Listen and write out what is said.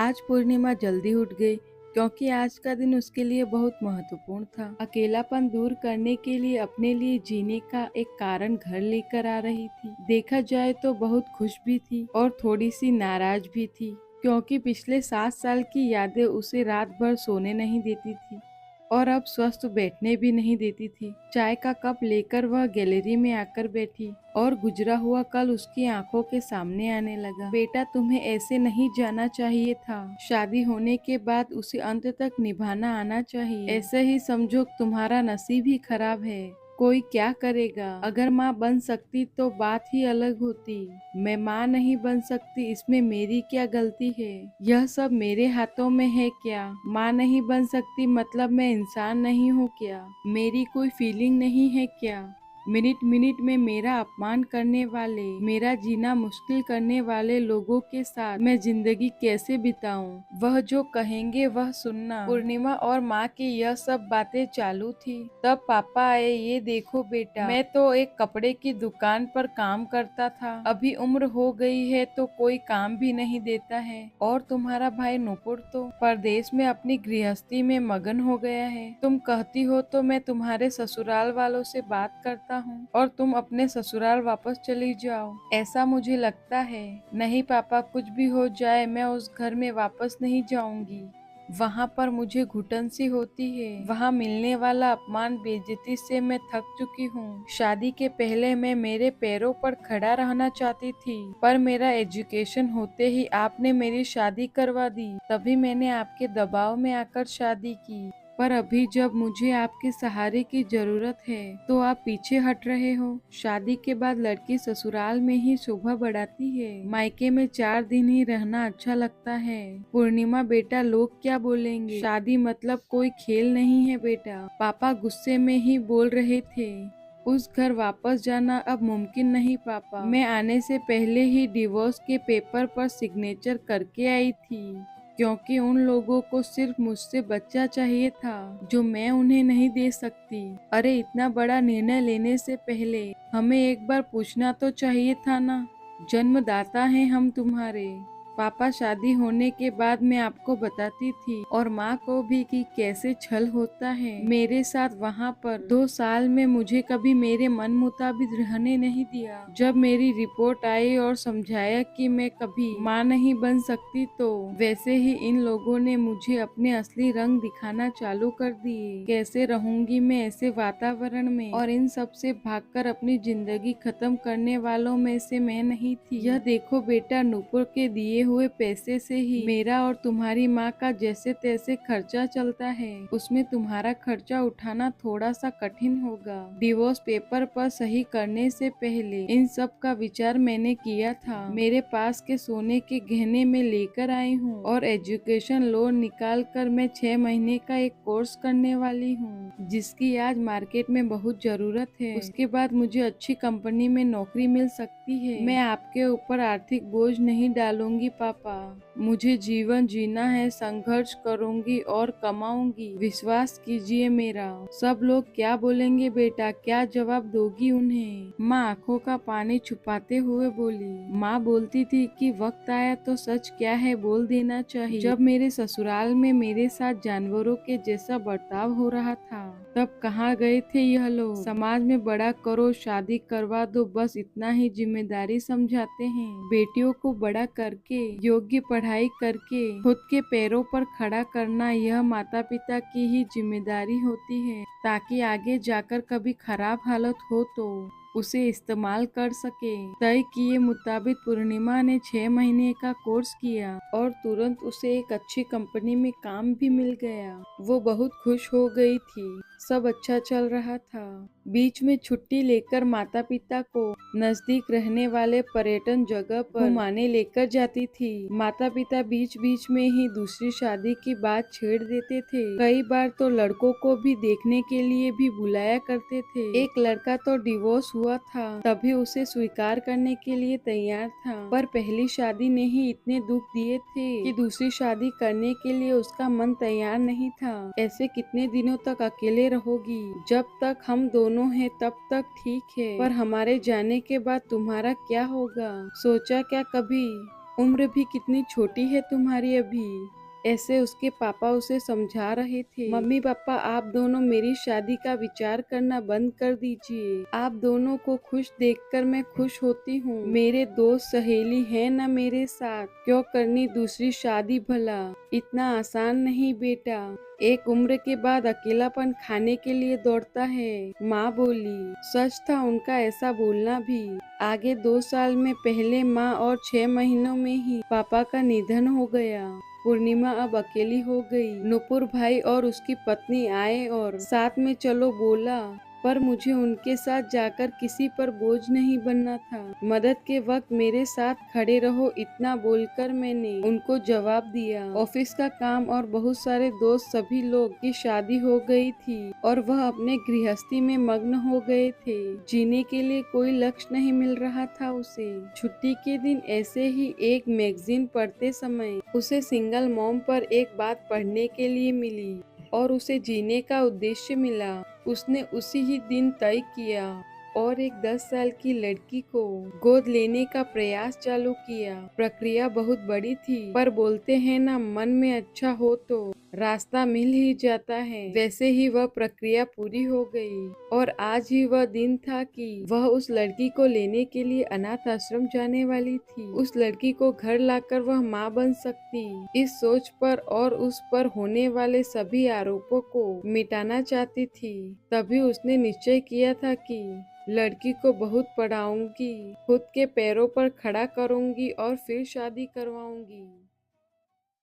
आज पूर्णिमा जल्दी उठ गई क्योंकि आज का दिन उसके लिए बहुत महत्वपूर्ण था। अकेलापन दूर करने के लिए अपने लिए जीने का एक कारण घर लेकर आ रही थी। देखा जाए तो बहुत खुश भी थी और थोड़ी सी नाराज भी थी क्योंकि पिछले 7 साल की यादें उसे रात भर सोने नहीं देती थी और अब स्वस्थ बैठने भी नहीं देती थी। चाय का कप लेकर वह गैलरी में आकर बैठी और गुजरा हुआ कल उसकी आंखों के सामने आने लगा। बेटा, तुम्हें ऐसे नहीं जाना चाहिए था। शादी होने के बाद उसे अंत तक निभाना आना चाहिए। ऐसे ही समझो तुम्हारा नसीब ही खराब है। कोई क्या करेगा। अगर माँ बन सकती तो बात ही अलग होती। मैं माँ नहीं बन सकती, इसमें मेरी क्या गलती है। यह सब मेरे हाथों में है क्या। माँ नहीं बन सकती मतलब मैं इंसान नहीं हूँ क्या। मेरी कोई फीलिंग नहीं है क्या। मिनट मिनट में मेरा अपमान करने वाले, मेरा जीना मुश्किल करने वाले लोगों के साथ मैं जिंदगी कैसे बिताऊं। वह जो कहेंगे वह सुनना। पूर्णिमा और माँ की यह सब बातें चालू थी तब पापा आए। ये देखो बेटा, मैं तो एक कपड़े की दुकान पर काम करता था, अभी उम्र हो गई है तो कोई काम भी नहीं देता है। और तुम्हारा भाई नुपुर तो परदेश में अपनी गृहस्थी में मगन हो गया है। तुम कहती हो तो मैं तुम्हारे ससुराल वालों से बात करता हूँ और तुम अपने ससुराल वापस चली जाओ, ऐसा मुझे लगता है। नहीं पापा, कुछ भी हो जाए मैं उस घर में वापस नहीं जाऊंगी। वहाँ पर मुझे घुटन सी होती है। वहाँ मिलने वाला अपमान बेइज्जती से मैं थक चुकी हूँ। शादी के पहले मैं मेरे पैरों पर खड़ा रहना चाहती थी, पर मेरा एजुकेशन होते ही आपने मेरी शादी करवा दी। तभी मैंने आपके दबाव में आकर शादी की, पर अभी जब मुझे आपके सहारे की जरूरत है तो आप पीछे हट रहे हो। शादी के बाद लड़की ससुराल में ही शोभा बढ़ाती है, मायके में 4 दिन ही रहना अच्छा लगता है। पूर्णिमा बेटा, लोग क्या बोलेंगे। शादी मतलब कोई खेल नहीं है बेटा। पापा गुस्से में ही बोल रहे थे। उस घर वापस जाना अब मुमकिन नहीं पापा। मैं आने से पहले ही डिवोर्स के पेपर पर सिग्नेचर करके आई थी क्योंकि उन लोगों को सिर्फ मुझसे बच्चा चाहिए था जो मैं उन्हें नहीं दे सकती। अरे, इतना बड़ा निर्णय लेने से पहले हमें एक बार पूछना तो चाहिए था ना। जन्मदाता हैं हम तुम्हारे। पापा, शादी होने के बाद मैं आपको बताती थी और माँ को भी कि कैसे छल होता है मेरे साथ। वहाँ पर 2 साल में मुझे कभी मेरे मन मुताबिक रहने नहीं दिया। जब मेरी रिपोर्ट आई और समझाया कि मैं कभी माँ नहीं बन सकती तो वैसे ही इन लोगों ने मुझे अपने असली रंग दिखाना चालू कर दिए। कैसे रहूंगी मैं ऐसे वातावरण में, और इन सब से भागकर अपनी जिंदगी खत्म करने वालों में से मैं नहीं थी। यह देखो बेटा, नूपुर के दिए हुए पैसे से ही मेरा और तुम्हारी माँ का जैसे तैसे खर्चा चलता है। उसमें तुम्हारा खर्चा उठाना थोड़ा सा कठिन होगा। डिवोर्स पेपर पर सही करने से पहले इन सब का विचार मैंने किया था। मेरे पास के सोने के गहने में लेकर आई हूँ और एजुकेशन लोन निकाल कर मैं 6 महीने का एक कोर्स करने वाली हूँ जिसकी आज मार्केट में बहुत जरूरत है। उसके बाद मुझे अच्छी कंपनी में नौकरी मिल सकती है। मैं आपके ऊपर आर्थिक बोझ नहीं डालूंगी पापा। मुझे जीवन जीना है, संघर्ष करूंगी और कमाऊंगी। विश्वास कीजिए मेरा। सब लोग क्या बोलेंगे बेटा, क्या जवाब दोगी उन्हें। माँ आंखों का पानी छुपाते हुए बोली। माँ बोलती थी कि वक्त आया तो सच क्या है बोल देना चाहिए। जब मेरे ससुराल में मेरे साथ जानवरों के जैसा बर्ताव हो रहा था तब कहाँ गए थे यह लोग। समाज में बड़ा करो, शादी करवा दो, बस इतना ही जिम्मेदारी समझाते हैं। बेटियों को बड़ा करके, योग्य पढ़ाई करके खुद के पैरों पर खड़ा करना यह माता पिता की ही जिम्मेदारी होती है ताकि आगे जाकर कभी खराब हालत हो तो उसे इस्तेमाल कर सके। तय किए मुताबिक पूर्णिमा ने 6 महीने का कोर्स किया और तुरंत उसे एक अच्छी कंपनी में काम भी मिल गया। वो बहुत खुश हो गई थी। सब अच्छा चल रहा था। बीच में छुट्टी लेकर माता पिता को नजदीक रहने वाले पर्यटन जगह पर घुमाने लेकर जाती थी। माता पिता बीच बीच में ही दूसरी शादी की बात छेड़ देते थे। कई बार तो लड़कों को भी देखने के लिए भी बुलाया करते थे। एक लड़का तो डिवोर्स हुआ था तभी उसे स्वीकार करने के लिए तैयार था, पर पहली शादी ने ही इतने दुख दिए थे कि दूसरी शादी करने के लिए उसका मन तैयार नहीं था। ऐसे कितने दिनों तक अकेले रहोगी। जब तक हम दोनों हैं तब तक ठीक है, पर हमारे जाने के बाद तुम्हारा क्या होगा, सोचा क्या कभी। उम्र भी कितनी छोटी है तुम्हारी अभी। ऐसे उसके पापा उसे समझा रहे थे। मम्मी पापा, आप दोनों मेरी शादी का विचार करना बंद कर दीजिए। आप दोनों को खुश देखकर मैं खुश होती हूँ। मेरे दोस्त सहेली है ना मेरे साथ, क्यों करनी दूसरी शादी भला। इतना आसान नहीं बेटा। एक उम्र के बाद अकेलापन खाने के लिए दौड़ता है, माँ बोली। सच था उनका ऐसा बोलना भी। आगे 2 साल में पहले माँ और 6 महीनों में ही पापा का निधन हो गया। पूर्णिमा अब अकेली हो गई। नुपुर भाई और उसकी पत्नी आए और साथ में चलो बोला, पर मुझे उनके साथ जाकर किसी पर बोझ नहीं बनना था। मदद के वक्त मेरे साथ खड़े रहो, इतना बोलकर मैंने उनको जवाब दिया। ऑफिस का काम और बहुत सारे दोस्त सभी लोग की शादी हो गई थी और वह अपने गृहस्थी में मग्न हो गए थे। जीने के लिए कोई लक्ष्य नहीं मिल रहा था उसे। छुट्टी के दिन ऐसे ही एक मैगजीन पढ़ते समय उसे सिंगल मॉम पर एक बात पढ़ने के लिए मिली और उसे जीने का उद्देश्य मिला। उसने उसी ही दिन तय किया और एक 10 साल की लड़की को गोद लेने का प्रयास चालू किया। प्रक्रिया बहुत बड़ी थी, पर बोलते हैं ना, मन में अच्छा हो तो रास्ता मिल ही जाता है। वैसे ही वह प्रक्रिया पूरी हो गई और आज ही वह दिन था कि वह उस लड़की को लेने के लिए अनाथ आश्रम जाने वाली थी। उस लड़की को घर लाकर वह माँ बन सकती। इस सोच पर और उस पर होने वाले सभी आरोपों को मिटाना चाहती थी। तभी उसने निश्चय किया था कि लड़की को बहुत पढ़ाऊंगी, खुद के पैरों पर खड़ा करूंगी और फिर शादी करवाऊंगी।